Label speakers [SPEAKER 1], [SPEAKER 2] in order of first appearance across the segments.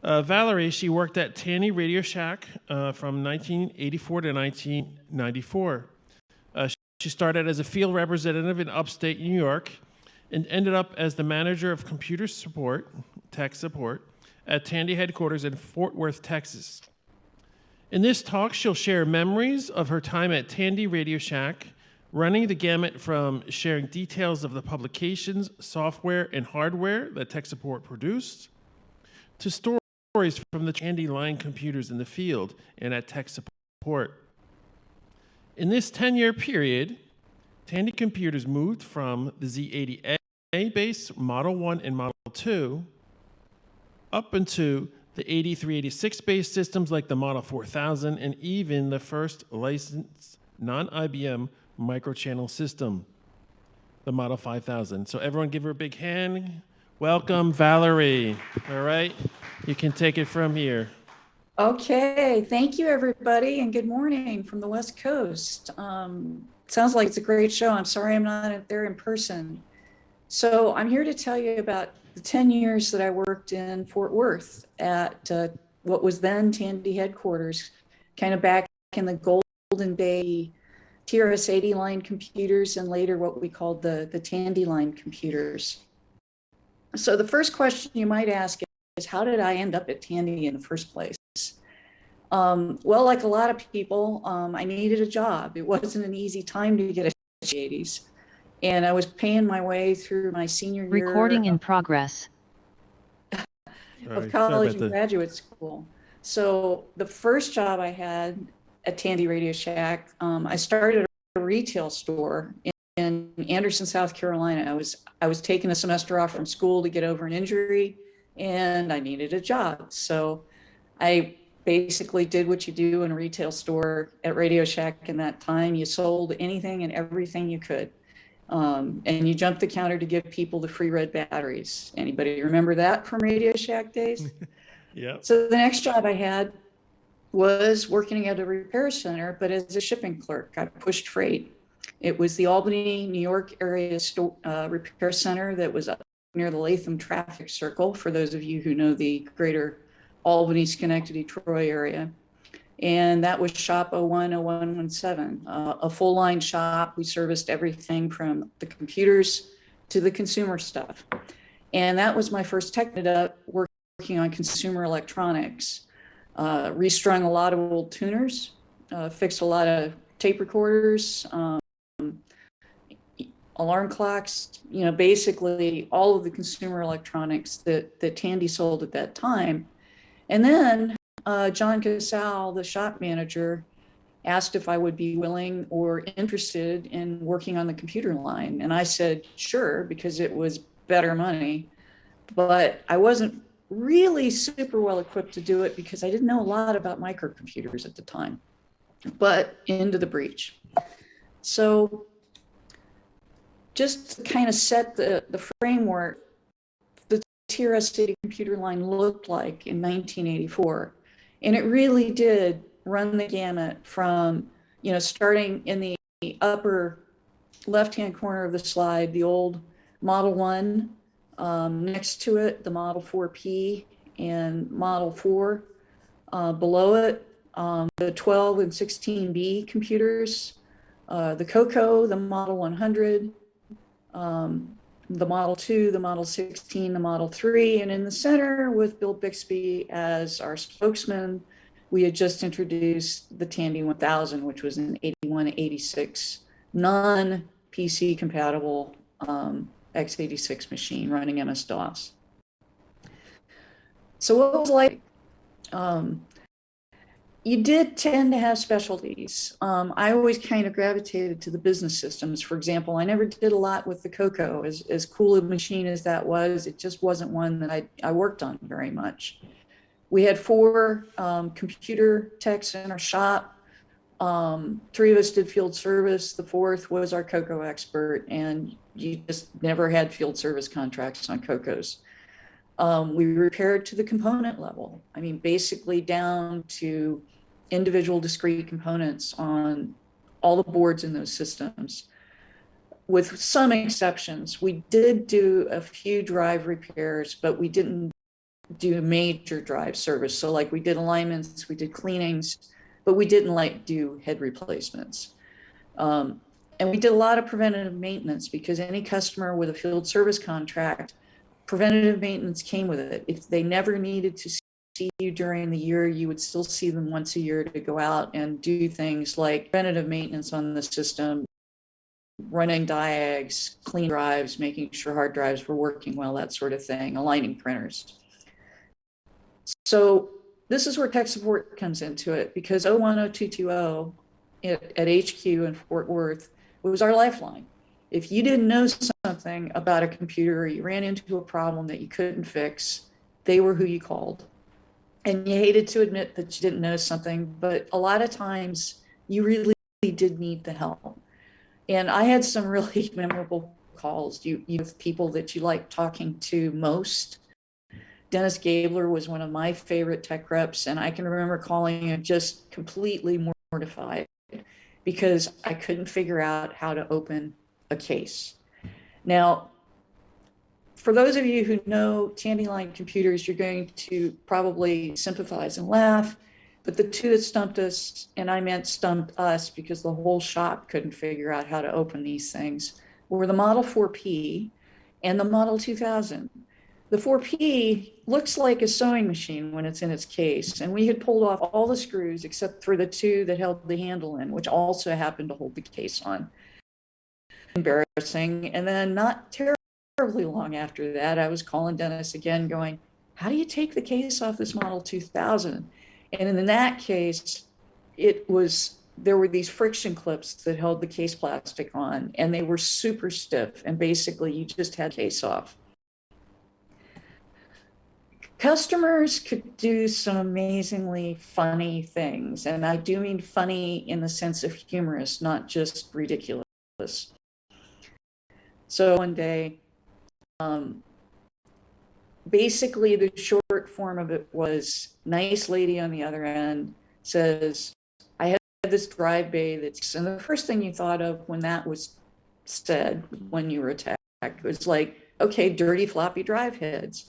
[SPEAKER 1] Valerie, she worked at Tandy Radio Shack from 1984 to 1994. She started as a field representative in upstate New York and ended up as the manager of computer support, tech support, at Tandy headquarters in Fort Worth, Texas. In this talk, she'll share memories of her time at Tandy Radio Shack, running the gamut from sharing details of the publications, software, and hardware that tech support produced, to stories from the Tandy line computers in the field and at tech support. In this 10-year period, Tandy computers moved from the Z80A base Model 1 and Model 2 up into the 8386 based systems like the Model 4000 and even the first licensed non-IBM microchannel system, the Model 5000. So everyone give her a big hand. Welcome, Valerie. All right, you can take it from here.
[SPEAKER 2] Okay, thank you everybody and good morning from the West Coast. Sounds like it's a great show. I'm sorry I'm not there in person. So I'm here to tell you about the 10 years that I worked in Fort Worth at what was then Tandy headquarters, kind of back in the golden day TRS-80 line computers and later what we called the Tandy line computers. So the first question you might ask is, how did I end up at Tandy in the first place? Well, like a lot of people, I needed a job. It wasn't an easy time to get a job in the 80s. And I was paying my way through my senior year.
[SPEAKER 3] Recording in progress.
[SPEAKER 2] Of college and graduate school. So the first job I had at Tandy Radio Shack, I started a retail store in Anderson, South Carolina. I was taking a semester off from school to get over an injury and I needed a job. So I basically did what you do in a retail store at Radio Shack in that time. You sold anything and everything you could. And you jumped the counter to give people the free red batteries. Anybody remember that from Radio Shack days?
[SPEAKER 1] Yeah.
[SPEAKER 2] So the next job I had was working at a repair center, but as a shipping clerk. I pushed freight. It was the Albany, New York area repair center that was up near the Latham traffic circle, for those of you who know the greater Albany, Schenectady, Troy area. And that was shop 010117, a full line shop. We serviced everything from the computers to the consumer stuff. And that was my first tech up working on consumer electronics. Restrung a lot of old tuners, fixed a lot of tape recorders, alarm clocks, basically all of the consumer electronics that Tandy sold at that time. And then John Casal, the shop manager, asked if I would be willing or interested in working on the computer line. And I said, sure, because it was better money. But I wasn't really super well equipped to do it because I didn't know a lot about microcomputers at the time, but into the breach. So just to kind of set the framework, the TRS-80 computer line looked like in 1984. And it really did run the gamut from, starting in the upper left-hand corner of the slide, the old Model 1, next to it, the Model 4P and Model 4. Below it, the 12 and 16B computers, the Coco, the Model 100, the Model 2, the Model 16, the Model 3, and in the center with Bill Bixby as our spokesman, we had just introduced the Tandy 1000, which was an 8186 non-PC compatible x86 machine running MS-DOS. So what was it like? You did tend to have specialties. I always kind of gravitated to the business systems. For example, I never did a lot with the Coco. As cool a machine as that was, it just wasn't one that I worked on very much. We had 4 computer techs in our shop. 3 of us did field service. The 4th was our Coco expert, and you just never had field service contracts on Cocos. We repaired to the component level. I mean, basically down to individual discrete components on all the boards in those systems. With some exceptions, we did do a few drive repairs, but we didn't do major drive service. So like we did alignments, we did cleanings, but we didn't like do head replacements. And we did a lot of preventative maintenance because any customer with a field service contract, preventative maintenance came with it. If they never needed to see you during the year, you would still see them once a year to go out and do things like preventative maintenance on the system, running diags, clean drives, making sure hard drives were working well, that sort of thing, aligning printers. So this is where tech support comes into it, because 010220 at HQ in Fort Worth was our lifeline. If you didn't know something about a computer or you ran into a problem that you couldn't fix, they were who you called. And you hated to admit that you didn't know something, but a lot of times you really did need the help. And I had some really memorable calls. You with people that you like talking to most. Dennis Gabler was one of my favorite tech reps, and I can remember calling him just completely mortified because I couldn't figure out how to open a case. Now, for those of you who know Tandy line computers, you're going to probably sympathize and laugh, but the two that stumped us, and I meant stumped us because the whole shop couldn't figure out how to open these things, were the Model 4P and the Model 2000. The 4P looks like a sewing machine when it's in its case, and we had pulled off all the screws except for the two that held the handle in, which also happened to hold the case on. Embarrassing. And then not terribly long after that, I was calling Dennis again going, how do you take the case off this Model 2000? And in that case, there were these friction clips that held the case plastic on, and they were super stiff, and basically you just had case off. Customers could do some amazingly funny things, and I do mean funny in the sense of humorous, not just ridiculous. So one day, basically the short form of it was, nice lady on the other end says, I had this drive bay that's, and the first thing you thought of when that was said, when you were attacked, was like, okay, dirty floppy drive heads.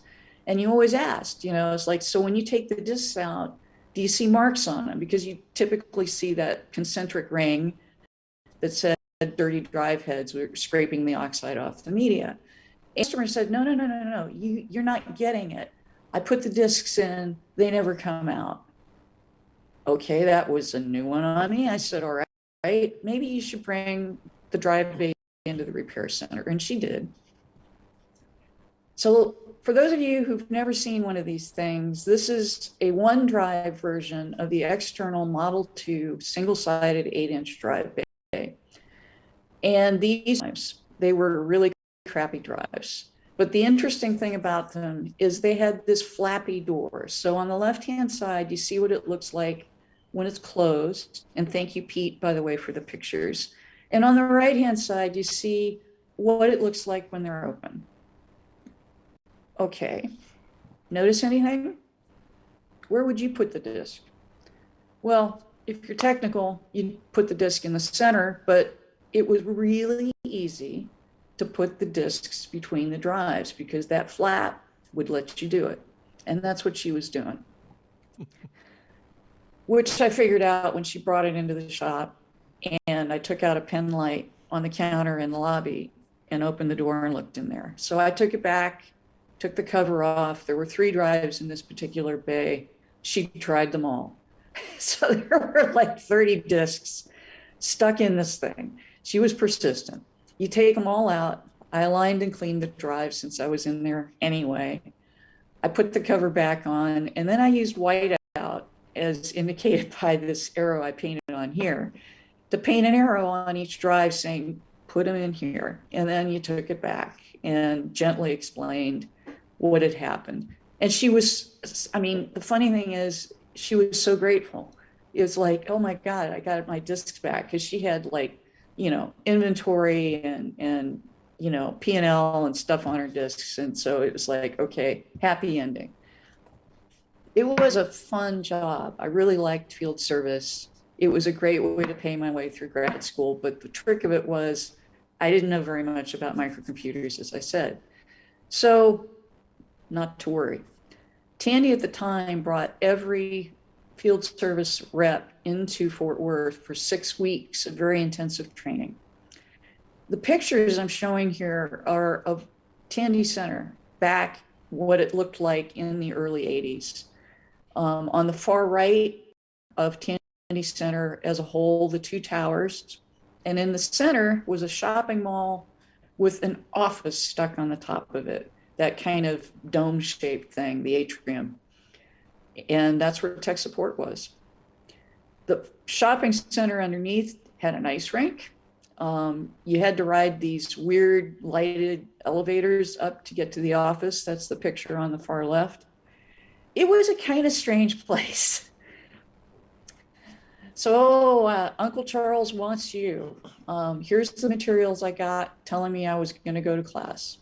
[SPEAKER 2] And you always asked, it's like, so when you take the discs out, do you see marks on them? Because you typically see that concentric ring that said dirty drive heads were scraping the oxide off the media. The customer said, no, you're not getting it. I put the discs in, they never come out. Okay, that was a new one on me. I said, all right, maybe you should bring the drive bay into the repair center. And she did. So for those of you who've never seen one of these things, this is a one drive version of the external Model 2 single-sided 8-inch drive bay. And these drives, they were really crappy drives. But the interesting thing about them is they had this flappy door. So on the left-hand side, you see what it looks like when it's closed. And thank you, Pete, by the way, for the pictures. And on the right-hand side, you see what it looks like when they're open. Okay, notice anything? Where would you put the disc? Well, if you're technical, you'd put the disc in the center, but it was really easy to put the discs between the drives because that flap would let you do it. And that's what she was doing. Which I figured out when she brought it into the shop, and I took out a pen light on the counter in the lobby and opened the door and looked in there. So I took it back, took the cover off. There were 3 drives in this particular bay. She tried them all. So there were like 30 discs stuck in this thing. She was persistent. You take them all out. I aligned and cleaned the drive since I was in there anyway. I put the cover back on, and then I used white out, as indicated by this arrow I painted on here, to paint an arrow on each drive saying, put them in here. And then you took it back and gently explained what had happened. And she was, the funny thing is, she was so grateful. It was like, oh my God, I got my discs back. Because she had inventory and P&L and stuff on her discs. And so it was like, okay, happy ending. It was a fun job. I really liked field service. It was a great way to pay my way through grad school. But the trick of it was I didn't know very much about microcomputers, as I said. So not to worry. Tandy at the time brought every field service rep into Fort Worth for 6 weeks of very intensive training. The pictures I'm showing here are of Tandy Center back what it looked like in the early 80s. On the far right of Tandy Center as a whole, the two towers, and in the center was a shopping mall with an office stuck on the top of it, that kind of dome-shaped thing, the atrium. And that's where tech support was. The shopping center underneath had an ice rink. You had to ride these weird lighted elevators up to get to the office. That's the picture on the far left. It was a kind of strange place. So Uncle Charles wants you. Here's the materials I got telling me I was going to go to class.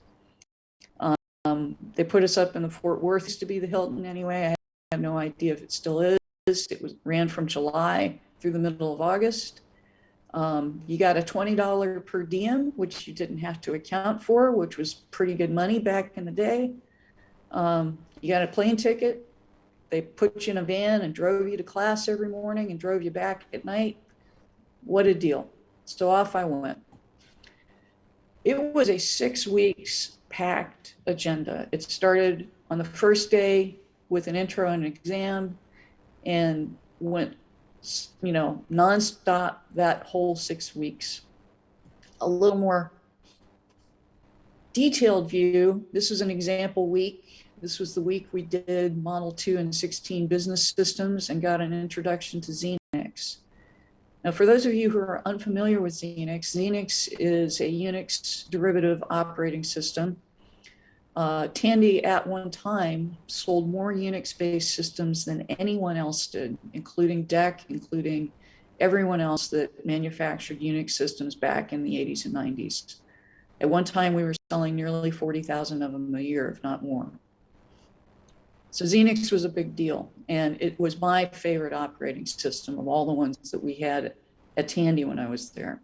[SPEAKER 2] They put us up in the Fort Worth, used to be the Hilton anyway. I have no idea if it still is. It ran from July through the middle of August. You got a $20 per diem, which you didn't have to account for, which was pretty good money back in the day. You got a plane ticket. They put you in a van and drove you to class every morning and drove you back at night. What a deal. So off I went. It was a 6 weeks packed agenda. It started on the first day with an intro and an exam and went, nonstop that whole 6 weeks. A little more detailed view. This is an example week. This was the week we did Model 2 and 16 business systems and got an introduction to Xenix. Now, for those of you who are unfamiliar with Xenix, Xenix is a Unix derivative operating system. Tandy at one time sold more Unix-based systems than anyone else did, including DEC, including everyone else that manufactured Unix systems back in the 80s and 90s. At one time, we were selling nearly 40,000 of them a year, if not more. So Xenix was a big deal, and it was my favorite operating system of all the ones that we had at Tandy when I was there.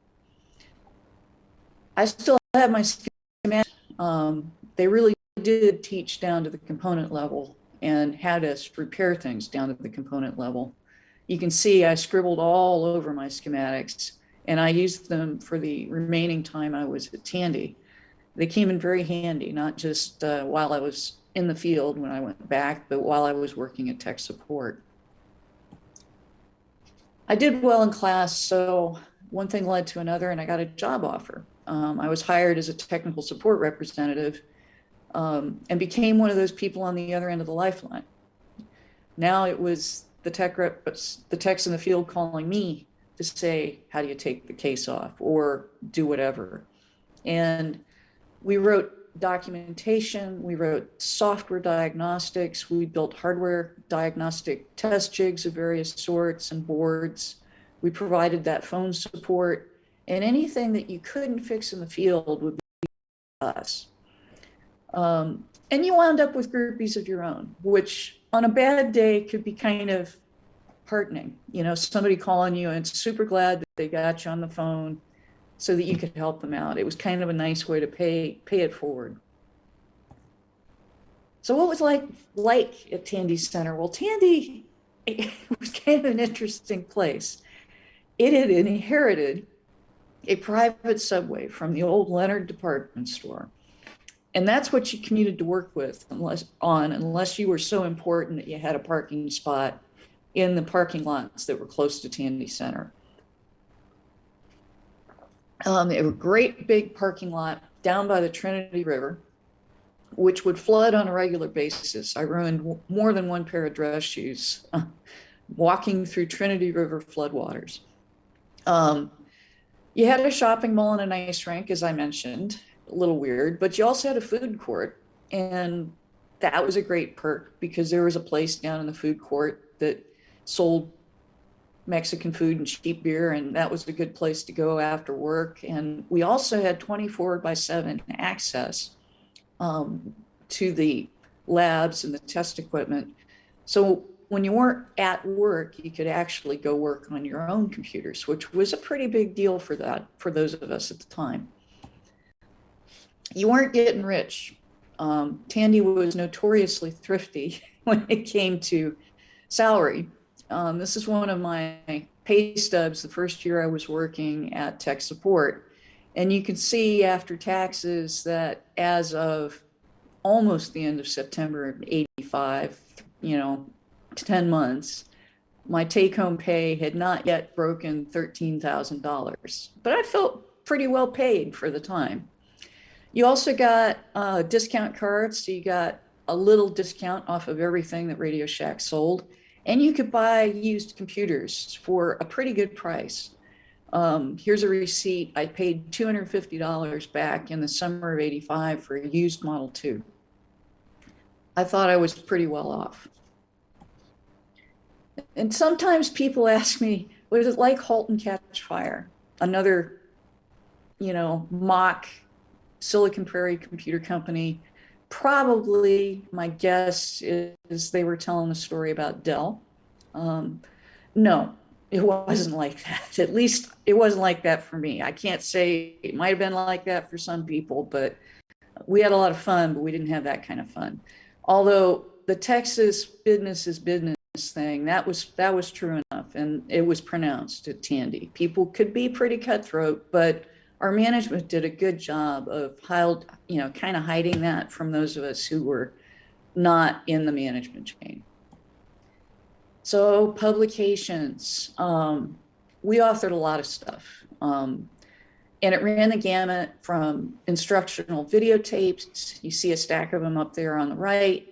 [SPEAKER 2] I still have my schematics. They really did teach down to the component level and had us repair things down to the component level. You can see I scribbled all over my schematics, and I used them for the remaining time I was at Tandy. They came in very handy, not just while I was in the field when I went back, but while I was working at tech support. I did well in class, so one thing led to another, and I got a job offer. I was hired as a technical support representative and became one of those people on the other end of the lifeline. Now it was the techs in the field calling me to say, how do you take the case off or do whatever? And we wrote documentation, we wrote software diagnostics, we built hardware diagnostic test jigs of various sorts and boards. We provided that phone support, and anything that you couldn't fix in the field would be us. And you wound up with groupies of your own, which on a bad day could be kind of heartening. Somebody calling you and super glad that they got you on the phone so that you could help them out. It was kind of a nice way to pay it forward. So what was like at Tandy Center? Well, Tandy, it was kind of an interesting place. It had inherited a private subway from the old Leonard department store. And that's what you commuted to work with unless you were so important that you had a parking spot in the parking lots that were close to Tandy Center. They were a great big parking lot down by the Trinity River, which would flood on a regular basis. I ruined more than one pair of dress shoes walking through Trinity River floodwaters. You had a shopping mall and an ice rink, as I mentioned, a little weird, but you also had a food court. And that was a great perk because there was a place down in the food court that sold Mexican food and cheap beer, and that was a good place to go after work. And we also had 24/7 access to the labs and the test equipment. So when you weren't at work, you could actually go work on your own computers, which was a pretty big deal for those of us at the time. You weren't getting rich. Tandy was notoriously thrifty when it came to salary. This is one of my pay stubs the first year I was working at tech support. And you can see after taxes that as of almost the end of September of 85, 10 months, my take-home pay had not yet broken $13,000, but I felt pretty well paid for the time. You also got discount cards, so you got a little discount off of everything that Radio Shack sold, and you could buy used computers for a pretty good price. Here's a receipt. I paid $250 back in the summer of 85 for a used Model 2. I thought I was pretty well off. And sometimes people ask me, was it like Halt and Catch Fire? Another, mock Silicon Prairie computer company. Probably my guess is they were telling a story about Dell. No, it wasn't like that. At least it wasn't like that for me. I can't say it might have been like that for some people, but we had a lot of fun, but we didn't have that kind of fun. Although the Texas business is business thing, that was true enough, and it was pronounced at Tandy. People could be pretty cutthroat, but our management did a good job of kind of hiding that from those of us who were not in the management chain. So publications, we authored a lot of stuff, and it ran the gamut from instructional videotapes. You see a stack of them up there on the right.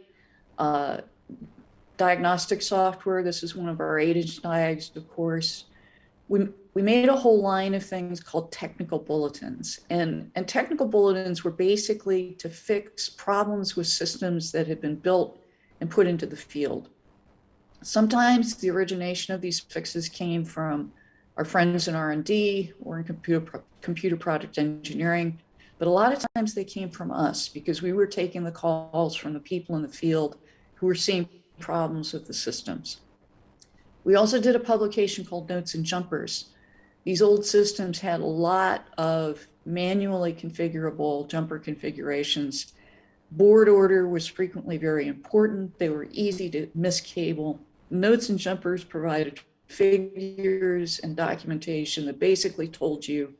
[SPEAKER 2] Diagnostic software. This is one of our 8-inch diags, of course. We made a whole line of things called technical bulletins. And technical bulletins were basically to fix problems with systems that had been built and put into the field. Sometimes the origination of these fixes came from our friends in R&D or in computer product engineering, but a lot of times they came from us because we were taking the calls from the people in the field who were seeing problems with the systems. We also did a publication called Notes and Jumpers. These old systems had a lot of manually configurable jumper configurations. Board order was frequently very important. They were easy to miscable. Notes and Jumpers provided figures and documentation that basically told you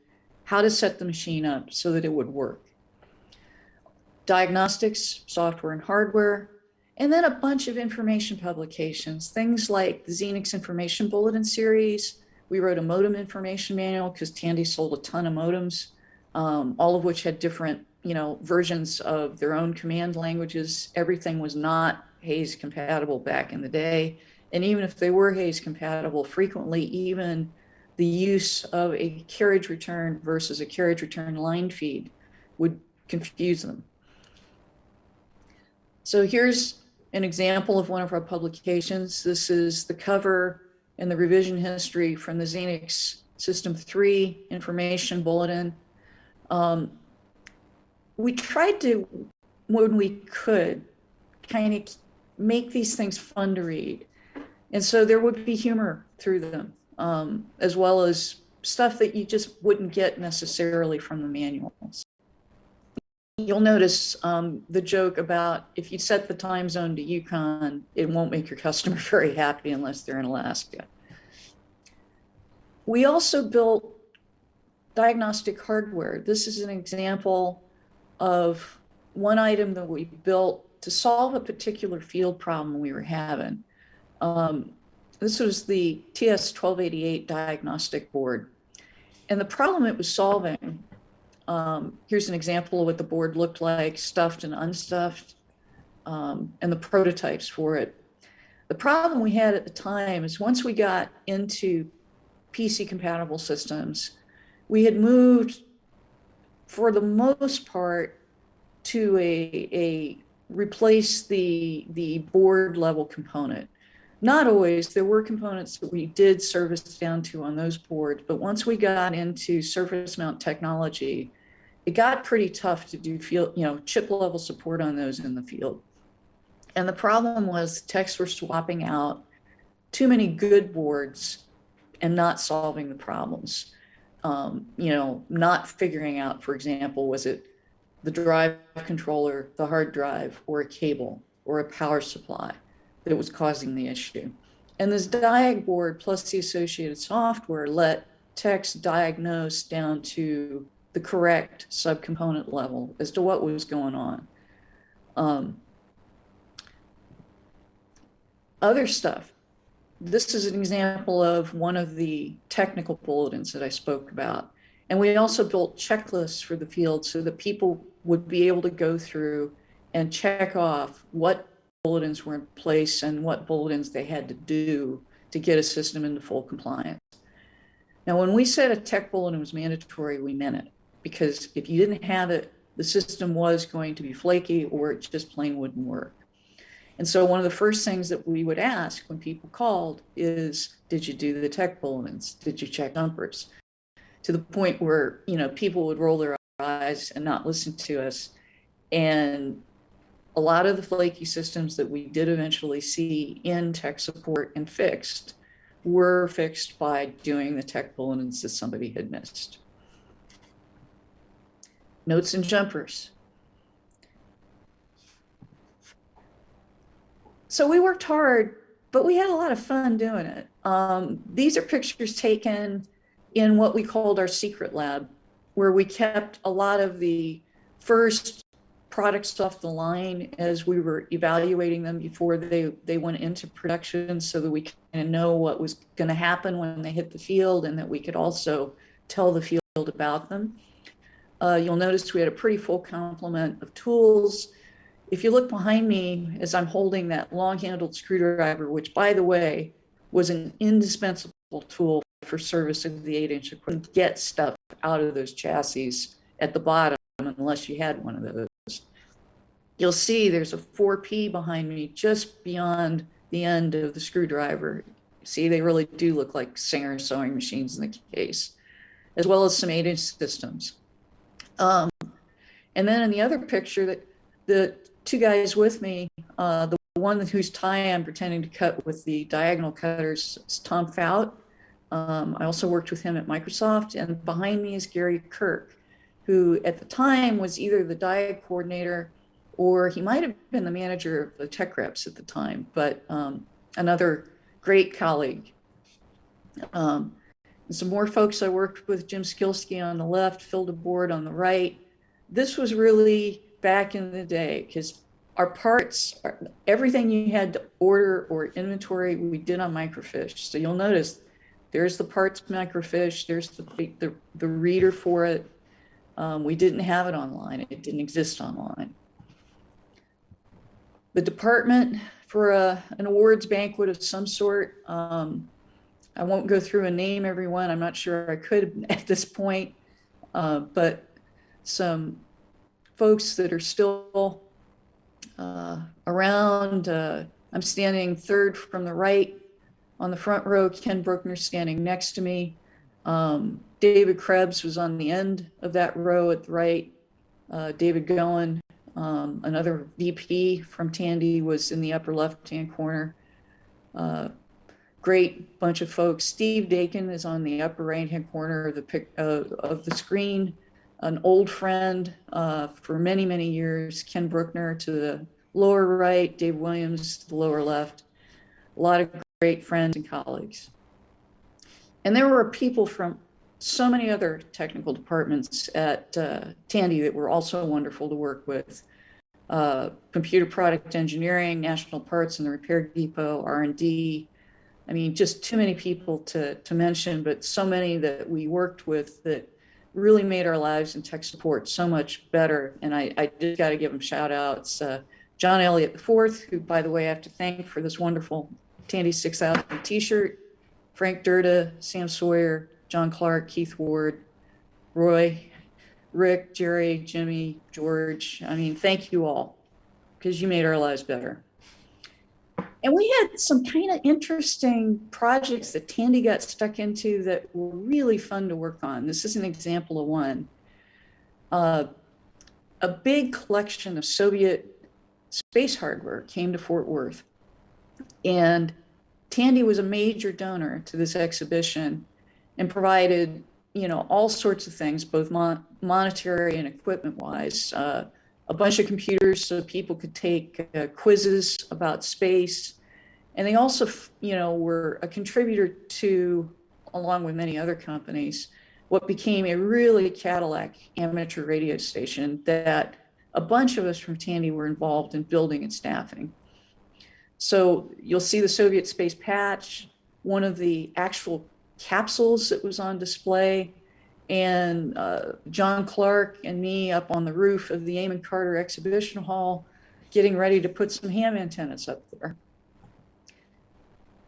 [SPEAKER 2] how to set the machine up so that it would work. Diagnostics, software and hardware, and then a bunch of information publications, things like the Xenix Information Bulletin series. We wrote a modem information manual because Tandy sold a ton of modems, all of which had different, versions of their own command languages. Everything was not Hayes compatible back in the day. And even if they were Hayes compatible, frequently even the use of a carriage return versus a carriage return line feed would confuse them. So here's an example of one of our publications. This is the cover and the revision history from the Xenix System 3 information bulletin. We tried to, when we could, kind of make these things fun to read. And so there would be humor through them, as well as stuff that you just wouldn't get necessarily from the manuals. You'll notice the joke about if you set the time zone to Yukon, it won't make your customer very happy unless they're in Alaska. We also built diagnostic hardware. This is an example of one item that we built to solve a particular field problem we were having. This was the TS-1288 diagnostic board. And the problem it was solving, here's an example of what the board looked like, stuffed and unstuffed, and the prototypes for it. The problem we had at the time is once we got into PC compatible systems, we had moved for the most part to replace the board level component. Not always. There were components that we did service down to on those boards, but once we got into surface mount technology, it got pretty tough to do field, chip level support on those in the field. And the problem was techs were swapping out too many good boards and not solving the problems. Not figuring out, for example, was it the drive controller, the hard drive, or a cable, or a power supply? that was causing the issue. And this diag board plus the associated software let techs diagnose down to the correct subcomponent level as to what was going on. Other stuff. This is an example of one of the technical bulletins that I spoke about. And we also built checklists for the field so that people would be able to go through and check off what bulletins were in place and what bulletins they had to do to get a system into full compliance. Now, when we said a tech bulletin was mandatory, we meant it, because if you didn't have it, the system was going to be flaky or it just plain wouldn't work. And so one of the first things that we would ask when people called is, did you do the tech bulletins? Did you check numbers? To the point where, people would roll their eyes and not listen to us. And a lot of the flaky systems that we did eventually see in tech support and fixed were fixed by doing the tech bulletins that somebody had missed. Notes and jumpers. So we worked hard, but we had a lot of fun doing it. These are pictures taken in what we called our secret lab, where we kept a lot of the first products off the line as we were evaluating them before they went into production, so that we kind of know what was going to happen when they hit the field, and that we could also tell the field about them. You'll notice we had a pretty full complement of tools. If you look behind me as I'm holding that long-handled screwdriver, which, by the way, was an indispensable tool for service of the 8-inch equipment, get stuff out of those chassis at the bottom unless you had one of those. You'll see there's a 4P behind me just beyond the end of the screwdriver. See, they really do look like Singer sewing machines in the case, as well as some 8-inch systems. And then in the other picture, that the two guys with me, the one whose tie I'm pretending to cut with the diagonal cutters is Tom Fout. I also worked with him at Microsoft, and behind me is Gary Kirk, who at the time was either the diag coordinator or he might have been the manager of the tech reps at the time, but another great colleague. And some more folks I worked with, Jim Skilsky on the left, Phil DeBoard on the right. This was really back in the day, because our parts, everything you had to order or inventory, we did on microfiche. So you'll notice there's the parts microfiche, there's the reader for it. We didn't have it online, it didn't exist online. The department for an awards banquet of some sort. I won't go through and name everyone. I'm not sure I could at this point, but some folks that are still around. I'm standing third from the right on the front row. Ken Bruckner's standing next to me. David Krebs was on the end of that row at the right. David Goen, another VP from Tandy, was in the upper left-hand corner. Great bunch of folks. Steve Dakin is on the upper right-hand corner of the screen. An old friend for many, many years. Ken Bruckner to the lower right, Dave Williams to the lower left. A lot of great friends and colleagues. And there were people from so many other technical departments at Tandy that were also wonderful to work with. Computer product engineering, national parts and the repair depot, R&D. I mean, just too many people to mention, but so many that we worked with that really made our lives in tech support so much better. And I just got to give them shout outs. John Elliott IV, who, by the way, I have to thank for this wonderful Tandy 6000 t-shirt. Frank Durda, Sam Sawyer, John Clark, Keith Ward, Roy, Rick, Jerry, Jimmy, George. I mean, thank you all, because you made our lives better. And we had some kind of interesting projects that Tandy got stuck into that were really fun to work on. This is an example of one. A big collection of Soviet space hardware came to Fort Worth. And Tandy was a major donor to this exhibition and provided, all sorts of things, both monetary and equipment-wise. A bunch of computers so people could take quizzes about space. And they also, were a contributor to, along with many other companies, what became a really Cadillac amateur radio station that a bunch of us from Tandy were involved in building and staffing. So you'll see the Soviet space patch, one of the actual capsules that was on display, and John Clark and me up on the roof of the Amon Carter Exhibition Hall, getting ready to put some ham antennas up there.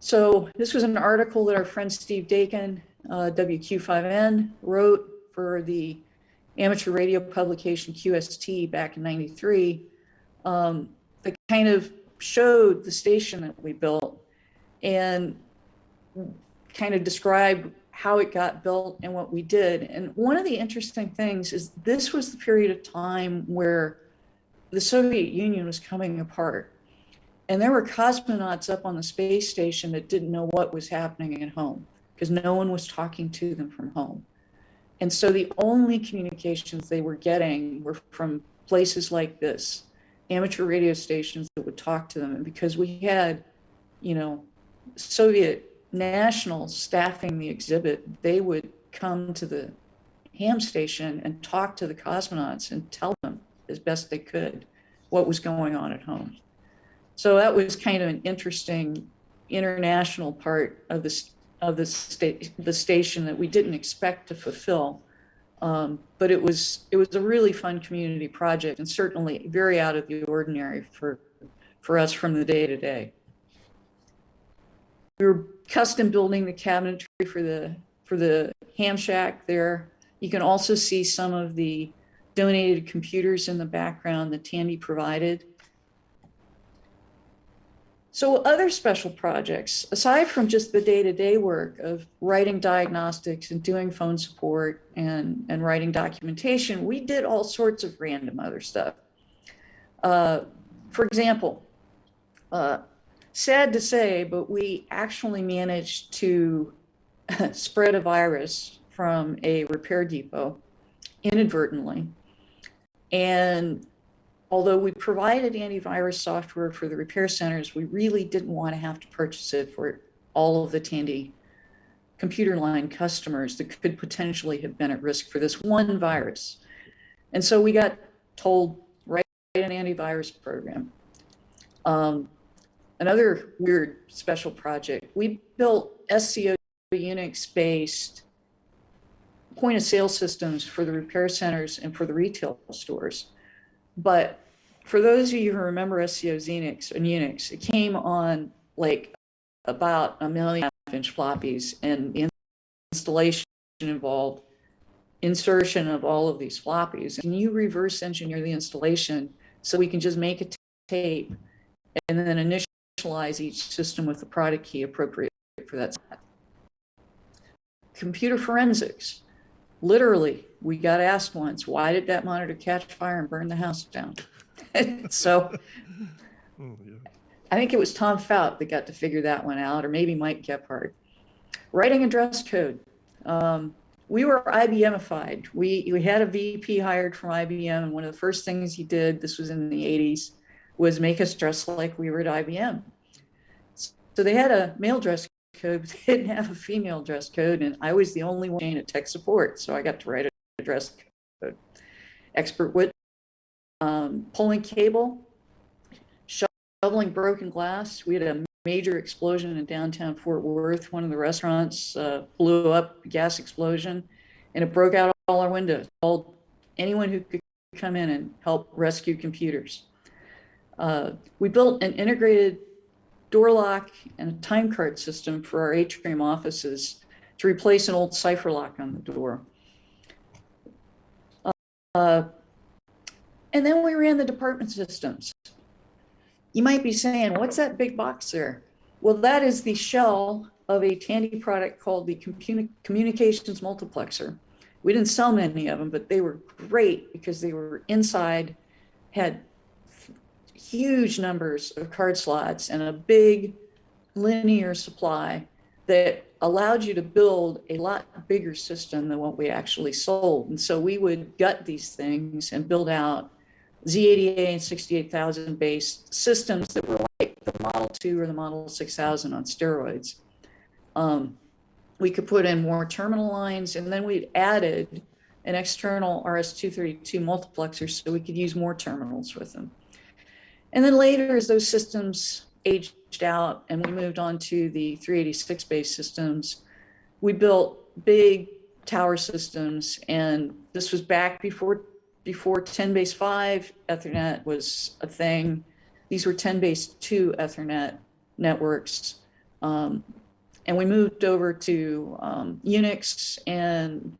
[SPEAKER 2] So this was an article that our friend Steve Dakin, WQ5N, wrote for the amateur radio publication QST back in '93, that kind of showed the station that we built and kind of described how it got built and what we did. And one of the interesting things is this was the period of time where the Soviet Union was coming apart. And there were cosmonauts up on the space station that didn't know what was happening at home because no one was talking to them from home. And so the only communications they were getting were from places like this, amateur radio stations that would talk to them. And because we had, Soviet nationals staffing the exhibit, they would come to the ham station and talk to the cosmonauts and tell them as best they could what was going on at home. So that was kind of an interesting international part of the station that we didn't expect to fulfill. But it was a really fun community project and certainly very out of the ordinary for us from the day to day. We were custom building the cabinetry for the ham shack there. You can also see some of the donated computers in the background that Tandy provided. So other special projects, aside from just the day-to-day work of writing diagnostics and doing phone support and writing documentation, we did all sorts of random other stuff. For example, sad to say, but we actually managed to spread a virus from a repair depot inadvertently. And although we provided antivirus software for the repair centers, we really didn't want to have to purchase it for all of the Tandy computer line customers that could potentially have been at risk for this one virus. And so we got told, write an antivirus program. Another weird special project, we built SCO Unix-based point of sale systems for the repair centers and for the retail stores. But for those of you who remember SCO Xenix and Unix, it came on like about 1.5 million floppies, and the installation involved insertion of all of these floppies. And you reverse engineer the installation so we can just make a tape and then initialize each system with the product key appropriate for that. Computer forensics. Literally, we got asked once, why did that monitor catch fire and burn the house down? So I think it was Tom Fout that got to figure that one out, or maybe Mike Gephardt. Writing a dress code. We were IBM-ified. We had a VP hired from IBM, and one of the first things he did, this was in the 80s, was make us dress like we were at IBM. So they had a male dress code, but they didn't have a female dress code, and I was the only one at tech support, so I got to write a dress code. Expert wit, pulling cable, shoveling broken glass. We had a major explosion in downtown Fort Worth. One of the restaurants blew up, gas explosion, and it broke out all our windows. Called anyone who could come in and help rescue computers. We built an integrated door lock and a time card system for our atrium offices to replace an old cipher lock on the door. And then we ran the department systems. You might be saying, what's that big box there? Well, that is the shell of a Tandy product called the communications multiplexer. We didn't sell many of them, but they were great because they were inside, had huge numbers of card slots and a big linear supply that allowed you to build a lot bigger system than what we actually sold. And so we would gut these things and build out Z80A and 68,000 based systems that were like the the Model 2 or the Model 6000 on steroids. We could put in more terminal lines, and then we added an external RS-232 multiplexer so we could use more terminals with them. And then later, as those systems aged out and we moved on to the 386 based systems, we built big tower systems, and this was back before 10 base 5 Ethernet was a thing. These were 10 base 2 Ethernet networks. And we moved over to Unix and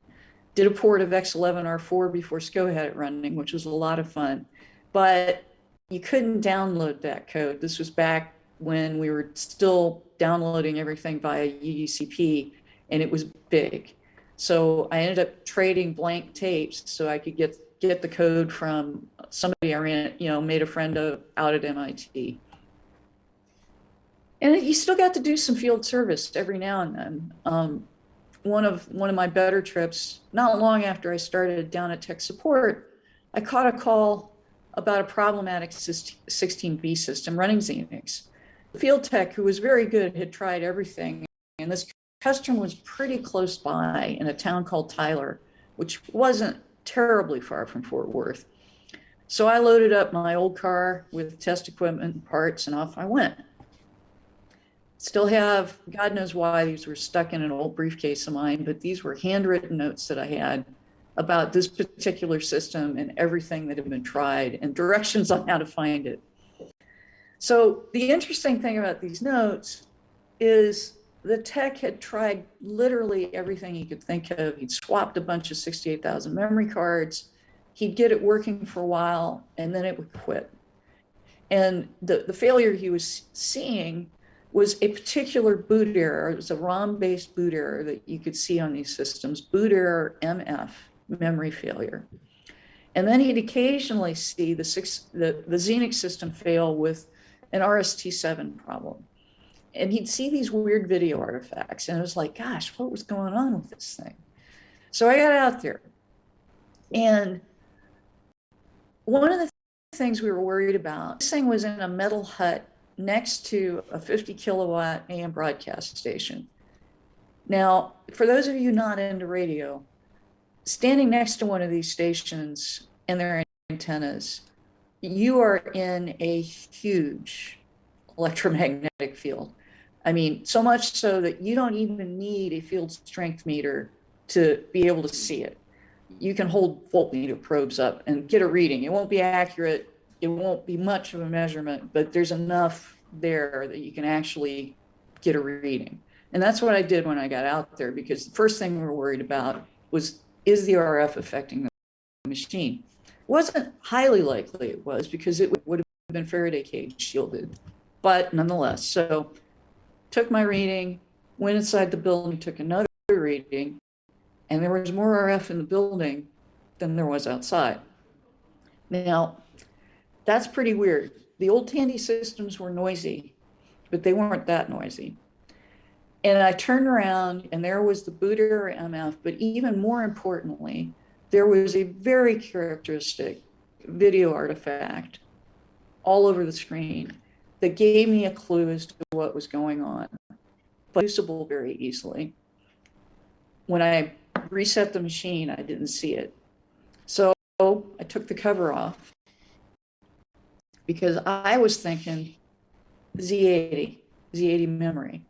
[SPEAKER 2] did a port of X11R4 before SCO had it running, which was a lot of fun. But you couldn't download that code. This was back when we were still downloading everything via UDCP, and it was big. So I ended up trading blank tapes so I could get the code from somebody I made a friend of out at MIT. And you still got to do some field service every now and then. One of my better trips, not long after I started down at tech support, I caught a call about a problematic 16B system running Xenix. The field tech, who was very good, had tried everything, and this customer was pretty close by in a town called Tyler, which wasn't terribly far from Fort Worth. So I loaded up my old car with test equipment and parts, and off I went. Still have, God knows why these were stuck in an old briefcase of mine, but these were handwritten notes that I had about this particular system and everything that had been tried and directions on how to find it. So the interesting thing about these notes is the tech had tried literally everything he could think of. He'd swapped a bunch of 68,000 memory cards. He'd get it working for a while, and then it would quit. And the failure he was seeing was a particular boot error. It was a ROM-based boot error that you could see on these systems, boot error MF, memory failure. And then he'd occasionally see the Xenix system fail with an RST7 problem. And he'd see these weird video artifacts, and it was like, gosh, what was going on with this thing? So I got out there, and one of the things we were worried about, this thing was in a metal hut next to a 50 kilowatt AM broadcast station. Now, for those of you not into radio, standing next to one of these stations and their antennas, you are in a huge electromagnetic field. I mean, so much so that you don't even need a field strength meter to be able to see it. You can hold voltmeter probes up and get a reading. It won't be accurate. It won't be much of a measurement, but there's enough there that you can actually get a reading. And that's what I did when I got out there, because the first thing we were worried about was, is the RF affecting the machine? It wasn't highly likely it was, because it would have been Faraday cage shielded, but nonetheless. So took my reading, went inside the building, took another reading, and there was more RF in the building than there was outside. Now, that's pretty weird. The old Tandy systems were noisy, but they weren't that noisy. And I turned around, and there was the boot error MF, but even more importantly, there was a very characteristic video artifact all over the screen that gave me a clue as to what was going on, but usable very easily. When I reset the machine, I didn't see it. So I took the cover off, because I was thinking Z80 memory.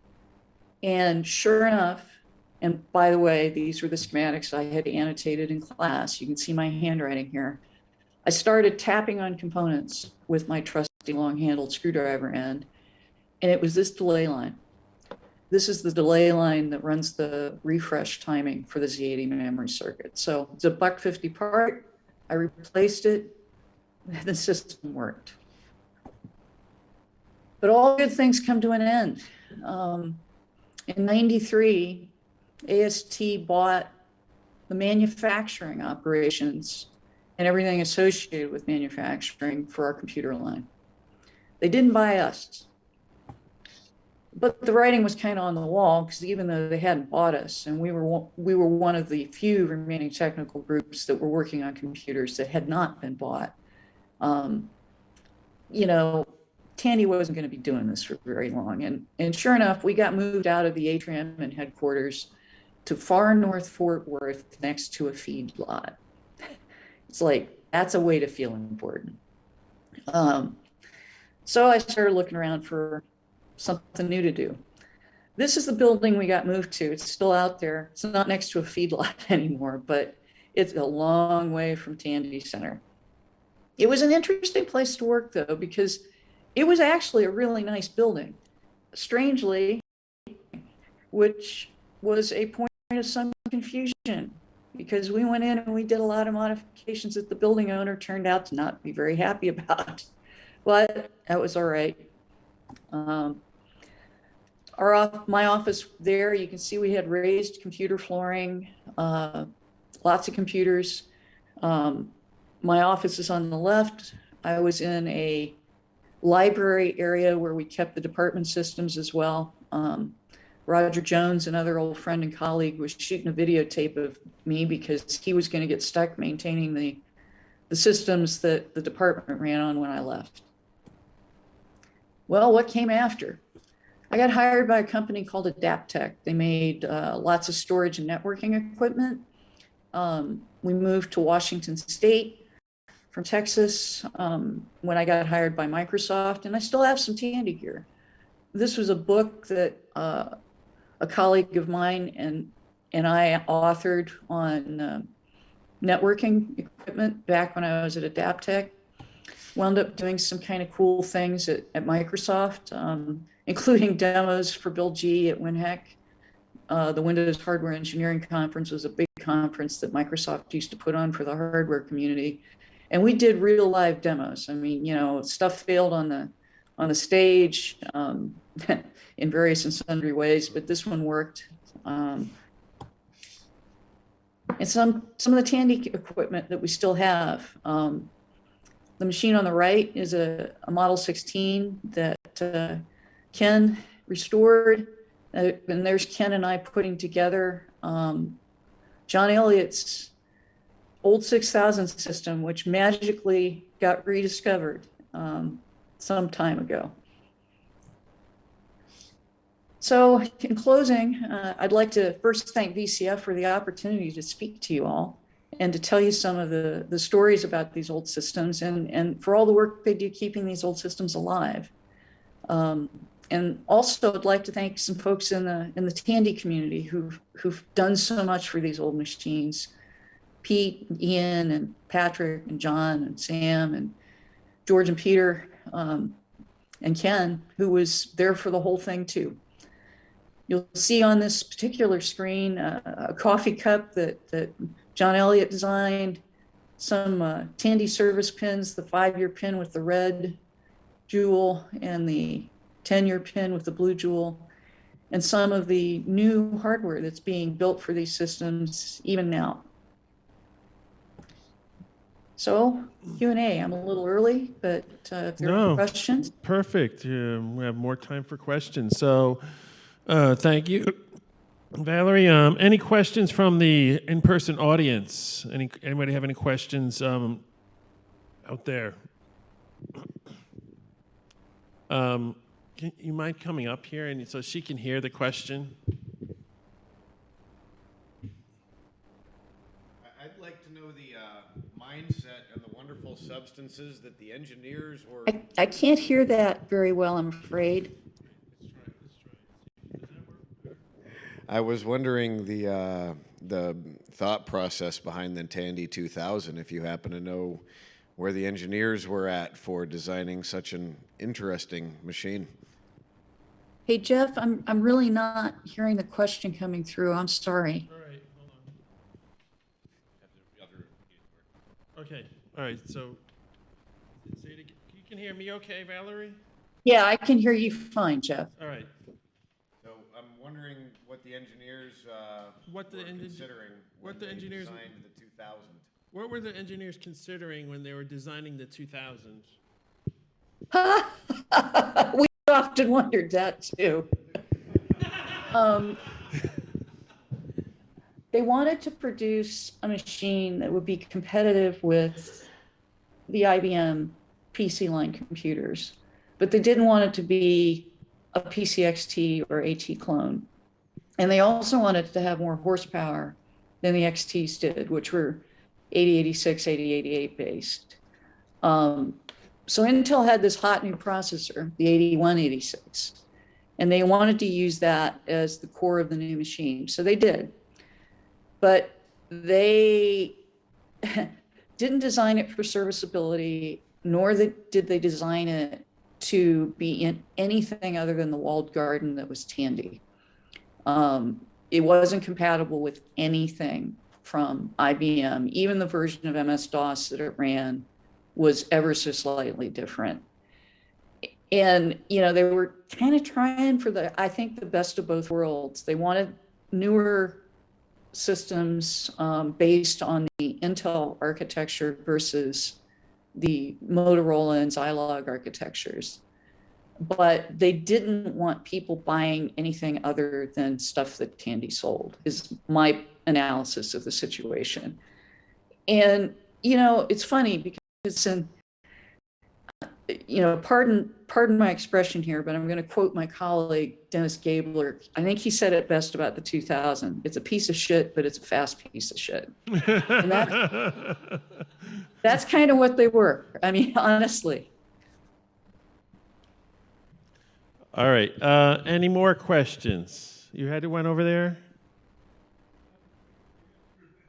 [SPEAKER 2] And sure enough, and by the way, these were the schematics I had annotated in class. You can see my handwriting here. I started tapping on components with my trusty long-handled screwdriver end, and it was this delay line. This is the delay line that runs the refresh timing for the Z80 memory circuit. So it's a $1.50 part. I replaced it, and the system worked. But all good things come to an end. In '93, AST bought the manufacturing operations and everything associated with manufacturing for our computer line. They didn't buy us. But the writing was kind of on the wall, because even though they hadn't bought us, and we were one of the few remaining technical groups that were working on computers that had not been bought, Tandy wasn't going to be doing this for very long. And sure enough, we got moved out of the atrium and headquarters to far north Fort Worth next to a feedlot. It's like, that's a way to feel important. So I started looking around for something new to do. This is the building we got moved to. It's still out there. It's not next to a feedlot anymore, but it's a long way from Tandy Center. It was an interesting place to work, though, because it was actually a really nice building. Strangely, which was a point of some confusion, because we went in and we did a lot of modifications that the building owner turned out to not be very happy about. But that was all right. My office there, you can see we had raised computer flooring, lots of computers. My office is on the left. I was in a library area where we kept the department systems as well. Roger Jones, another old friend and colleague, was shooting a videotape of me because he was going to get stuck maintaining the systems that the department ran on when I left. Well, what came after? I got hired by a company called Adaptec. They made lots of storage and networking equipment. We moved to Washington State from Texas when I got hired by Microsoft, and I still have some Tandy gear. This was a book that a colleague of mine and I authored on networking equipment back when I was at Adaptec. Wound up doing some kind of cool things at Microsoft, including demos for Bill G at WinHEC. The Windows Hardware Engineering Conference was a big conference that Microsoft used to put on for the hardware community. And we did real live demos. I mean, you know, stuff failed on the stage in various and sundry ways, but this one worked. And some of the Tandy equipment that we still have. The machine on the right is a Model 16 that Ken restored. And there's Ken and I putting together John Elliott's old 6000 system, which magically got rediscovered some time ago. So in closing, I'd like to first thank VCF for the opportunity to speak to you all and to tell you some of the stories about these old systems and for all the work they do keeping these old systems alive. And also I'd like to thank some folks in the Tandy community who've done so much for these old machines. Pete, Ian, and Patrick, and John, and Sam, and George and Peter, and Ken, who was there for the whole thing too. You'll see on this particular screen a coffee cup that John Elliott designed, some Tandy service pins, the 5-year pin with the red jewel and the 10-year pin with the blue jewel, and some of the new hardware that's being built for these systems even now. So Q&A, I'm a little early, but if there are questions.
[SPEAKER 1] Perfect. We have more time for questions. So thank you, Valerie. Any questions from the in-person audience? Anybody have any questions out there? You mind coming up here and so she can hear the question?
[SPEAKER 3] I'd like to know the mindset and the wonderful substances that the engineers were.
[SPEAKER 2] I can't hear that very well, I'm afraid.
[SPEAKER 1] Let's try. Does that work?
[SPEAKER 3] I was wondering the thought process behind the Tandy 2000, if you happen to know where the engineers were at for designing such an interesting machine.
[SPEAKER 2] Hey, Jeff, I'm really not hearing the question coming through. I'm sorry.
[SPEAKER 1] All right, hold on. Okay, all right, so say it again. You can hear me okay, Valerie?
[SPEAKER 2] Yeah, I can hear you fine, Jeff.
[SPEAKER 1] All right.
[SPEAKER 3] So I'm wondering what the engineers were considering when they designed the 2000.
[SPEAKER 1] What were the engineers considering when they were designing the 2000?
[SPEAKER 2] We often wondered that too. They wanted to produce a machine that would be competitive with the IBM PC line computers. but they didn't want it to be a PCXT or AT clone. And they also wanted it to have more horsepower than the XTs did, which were 8086, 8088 based. So Intel had this hot new processor, the 8186, and they wanted to use that as the core of the new machine. So they did, but they didn't design it for serviceability, nor did they design it to be in anything other than the walled garden that was Tandy. It wasn't compatible with anything from IBM. Even the version of MS-DOS that it ran was ever so slightly different. And, you know, they were kind of trying for I think, the best of both worlds. They wanted newer systems based on the Intel architecture versus the Motorola and Zilog architectures. But they didn't want people buying anything other than stuff that Tandy sold, is my analysis of the situation. And, you know, it's funny because you know, pardon my expression here, but I'm going to quote my colleague, Dennis Gabler. I think he said it best about the 2000. It's a piece of shit, but it's a fast piece of shit. And that's kind of what they were. I mean, honestly.
[SPEAKER 1] All right. Any more questions? You had one over there?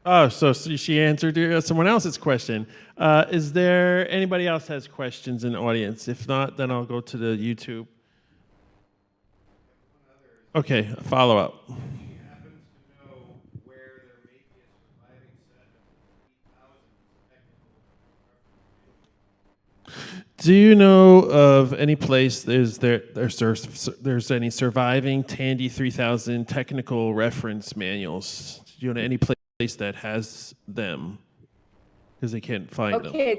[SPEAKER 1] Oh, so she answered someone else's question. Is there anybody else has questions in the audience? If not, then I'll go to the YouTube. Okay, a follow-up. Do you know of any place there's any surviving Tandy 3000 technical reference manuals? Do you know any place that has them? Because they can't find them.
[SPEAKER 2] Okay,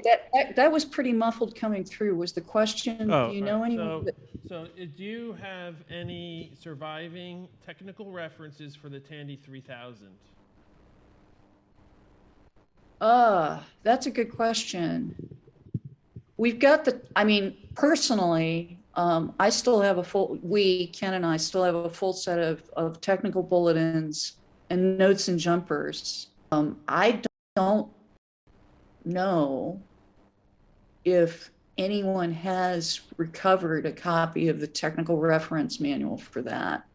[SPEAKER 2] that was pretty muffled coming through. Was the question, do you know anyone?
[SPEAKER 1] So do you have any surviving technical references for the Tandy 3000?
[SPEAKER 2] That's a good question. We've got I mean, personally, I still have Ken and I still have a full set of technical bulletins and notes and jumpers. I don't know if anyone has recovered a copy of the technical reference manual for that.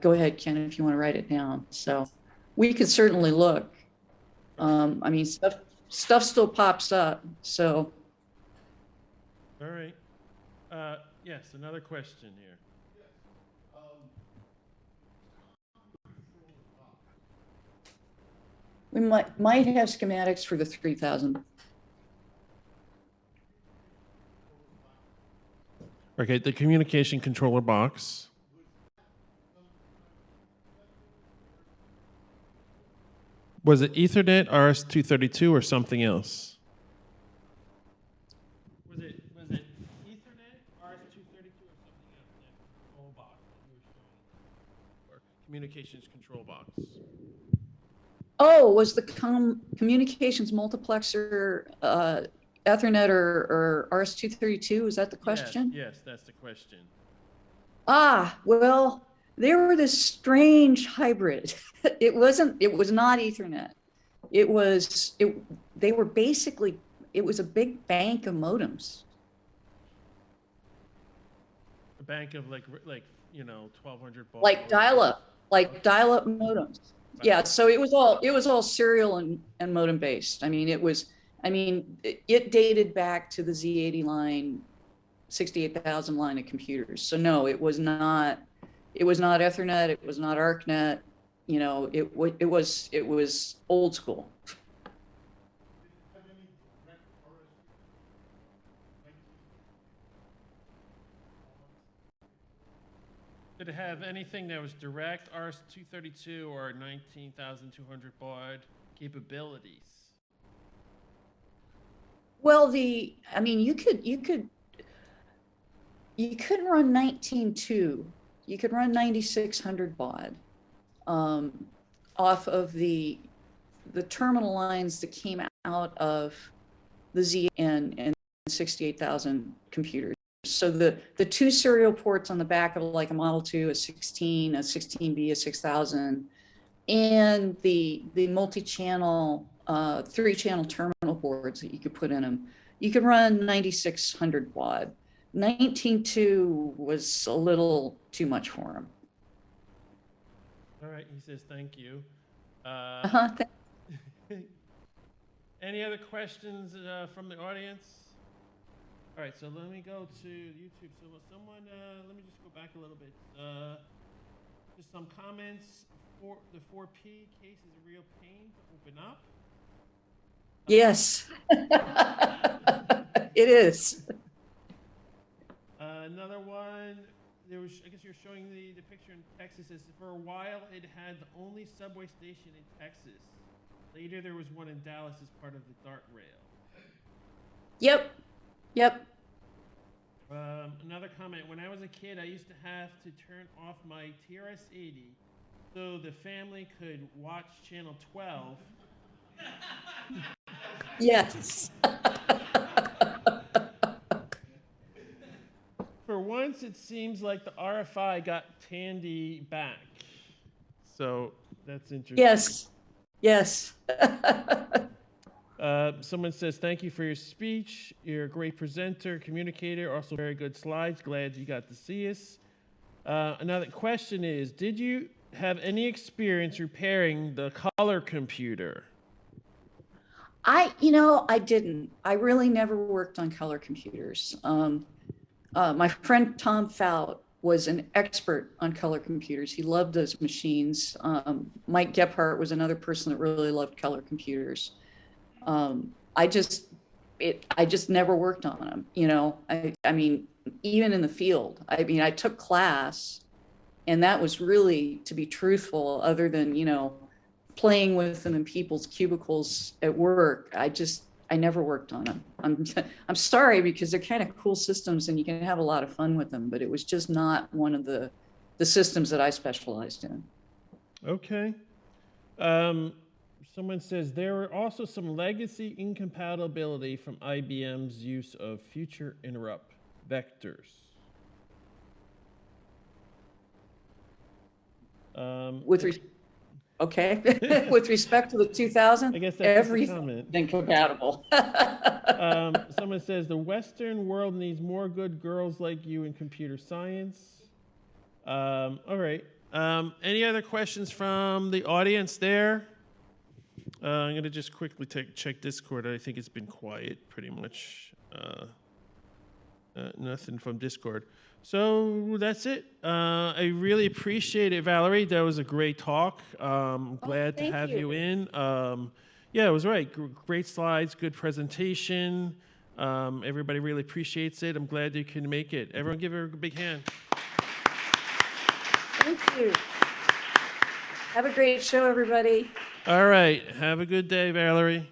[SPEAKER 2] Go ahead, Ken, if you want to write it down. So we could certainly look. I mean, stuff still pops up, so.
[SPEAKER 1] All right. Yes, another question here.
[SPEAKER 2] We might have schematics for the 3000.
[SPEAKER 1] Okay, the communication controller box. Was it Ethernet, RS-232, or something else? Was it Ethernet, RS-232, or something else? That control box that you were showing, or communications control box?
[SPEAKER 2] Oh, was the communications multiplexer Ethernet or RS-232? Is that the question?
[SPEAKER 1] Yes, that's the question.
[SPEAKER 2] Well, they were this strange hybrid. It was not Ethernet. It was a big bank of modems.
[SPEAKER 1] A bank of like 1,200 baud.
[SPEAKER 2] Like dial-up modems. Yeah, so it was all serial and modem based. I mean, it dated back to the Z80 line, 68,000 line of computers. So no, it was not Ethernet, it was not ArcNet, you know, it was old school.
[SPEAKER 1] Did it have anything that was direct RS-232 or 19,200 baud capabilities?
[SPEAKER 2] Well, you could run 19.2. You could run 9,600 baud off of the terminal lines that came out of the Z and 68,000 computers. So the two serial ports on the back of like a Model 2, a 16, a 16B, a 6000, and the multi-channel 3-channel terminal boards that you could put in them. You could run 9600 baud. 19.2 was a little too much for him.
[SPEAKER 1] All right, he says thank you. Any other questions from the audience? All right, so let me go to YouTube. So someone, let me just go back a little bit. Just some comments. The 4P case is a real pain to open up.
[SPEAKER 2] Yes, it is.
[SPEAKER 1] Another one, I guess you're showing the picture in Texas. Is for a while it had the only subway station in Texas. Later there was one in Dallas as part of the DART rail.
[SPEAKER 2] Yep.
[SPEAKER 1] Another comment, when I was a kid, I used to have to turn off my TRS-80 so the family could watch channel 12.
[SPEAKER 2] Yes.
[SPEAKER 1] For once, it seems like the RFI got Tandy back. So that's interesting.
[SPEAKER 2] Yes.
[SPEAKER 1] Someone says, thank you for your speech. You're a great presenter, communicator, also very good slides. Glad you got to see us. Another question is, did you have any experience repairing the color computer?
[SPEAKER 2] I didn't. I really never worked on color computers. My friend Tom Fout was an expert on color computers. He loved those machines. Mike Gephardt was another person that really loved color computers. I just never worked on them. I mean, even in the field, I took class, and that was really, to be truthful, other than, playing with them in people's cubicles at work. I never worked on them. I'm sorry, because they're kind of cool systems and you can have a lot of fun with them, but it was just not one of the systems that I specialized in.
[SPEAKER 1] Okay. Someone says there were also some legacy incompatibility from IBM's use of future interrupt vectors.
[SPEAKER 2] Okay. With respect to the 2000,
[SPEAKER 1] I guess that's
[SPEAKER 2] everything incompatible.
[SPEAKER 1] Someone says the Western world needs more good girls like you in computer science. All right. Any other questions from the audience there? I'm going to just quickly check Discord. I think it's been quiet pretty much. Nothing from Discord. So that's it. I really appreciate it, Valerie. That was a great talk. Glad to have you in. Yeah, it was right. Great slides, good presentation. Everybody really appreciates it. I'm glad you can make it. Everyone give her a big hand.
[SPEAKER 2] Thank you. Have a great show, everybody.
[SPEAKER 1] All right. Have a good day, Valerie.